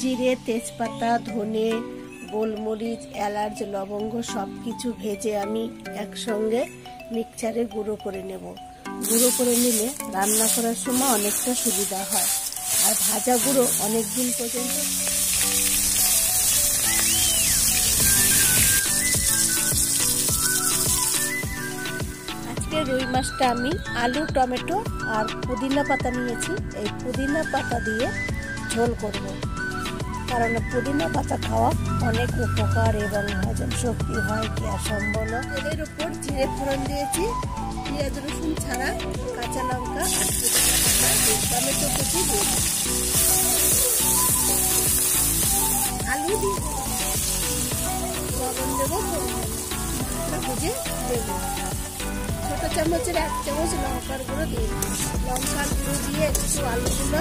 জিরে, তেজপাতা, ধনে, গোলমরিচ, এলাচ, লবঙ্গ সবকিছু ভেজে আমি একসঙ্গে মিক্সচারে গুঁড়ো করে নেব। গুঁড়ো করে নিলে রান্না করার সময় অনেকটা সুবিধা হয়, আর ভাজা গুঁড়ো অনেক দিন পর্যন্ত। আজকে রুই মাছটা আমি আলু, টমেটো আর পুদিনা পাতা নিয়েছি। এই পুদিনা পাতা দিয়ে ঝোল করব, কারণ পুদিনা পাতা খাওয়া অনেক উপকার এবং হজম শক্তি হয়, গ্যাস অম্বল। এর উপর জিরে ফোড়ন দিয়েছি, পেঁয়াজ রসুন ছাড়া, কাঁচা লঙ্কা আর টমেটো কুচি দিয়েছি, আলু দিয়ে লবণ দেবো, ভুজে দেবো। ছোট চামচের 1 চামচ লঙ্কার গুঁড়ো দিয়ে, লঙ্কার গুঁড়ো দিয়ে একটু আলুগুলো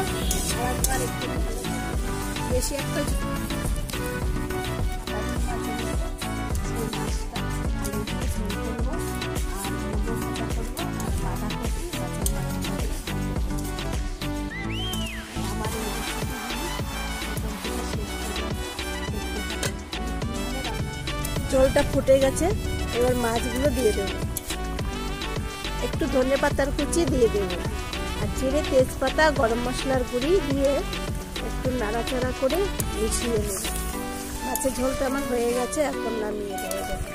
আর একটু বেশি একটা ঝোলটা ফুটে গেছে। এবার মাছগুলো দিয়ে দেবো, একটু ধনে পাতার কুচি দিয়ে দেবো, আর জিরে, তেজপাতা, গরম মশলার গুঁড়ি দিয়ে একটু নাড়াচাড়া করে মিশিয়ে নেব। মাছের ঝোলটা আমার হয়ে গেছে, এখন নামিয়ে দেওয়া যাবে।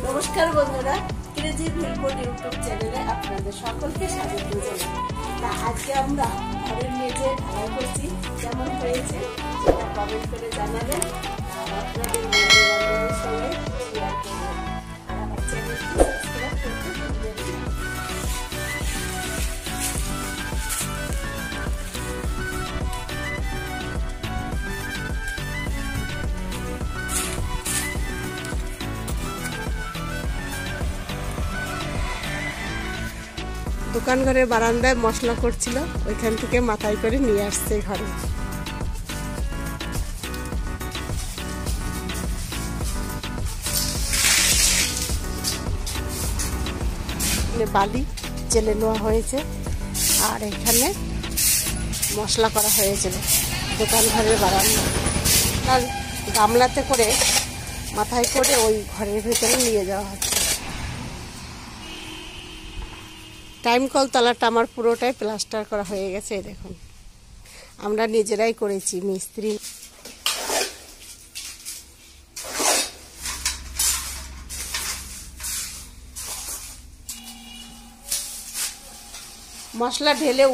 নমস্কার বন্ধুরা, ক্রেজি ভিলফুড ইউটিউব চ্যানেলে আপনাদের সকলকে স্বাগত জানাই। আজকে আমরা ঘরের মেঝে ঢালাই করছি, কেমন হয়েছে সেটা কমেন্ট করে জানাবেন, আপনাদের বন্ধু বান্ধবের সঙ্গে শেয়ার করবেন, আর আমার চ্যানেলটি সাবস্ক্রাইব করতে ভুলবেন না। দোকান ঘরের বারান্দায় মশলা করছিল, ওইখান থেকে মাথায় করে নিয়ে আসছে ঘরে। বালি চেলে নেওয়া হয়েছে, আর এখানে মশলা করা হয়েছিল দোকান ঘরের বারান্দা, আর গামলাতে করে মাথায় করে ওই ঘরের ভিতরে নিয়ে যাওয়া হচ্ছে। টাইম কল তলাটা আমার পুরোটাই প্লাস্টার করা হয়ে গেছে, দেখুন আমরা নিজেরাই করেছি, মিস্ত্রি। মশলা ঢেলে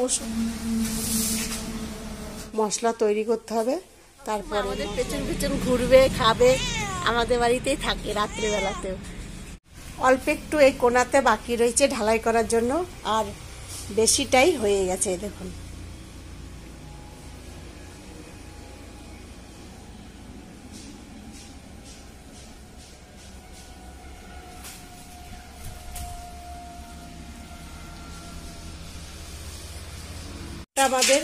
মশলা তৈরি করতে হবে, তারপর আমাদের পেছন পেছন ঘুরবে, খাবে, আমাদের বাড়িতেই থাকে রাত্রিবেলাতেও। অল্প একটু এই কোণাতে বাকি রয়েছে ঢালাই করার জন্য, আর বেশিটাই হয়ে গেছে দেখুন। আমাদের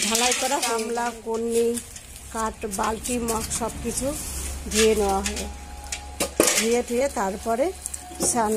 ঢালাই করা গামলা, কন্নি, কাঠ, বালতি, মগ সব কিছু ধুয়ে নেওয়া হবে। ধুয়ে তারপরে স্নান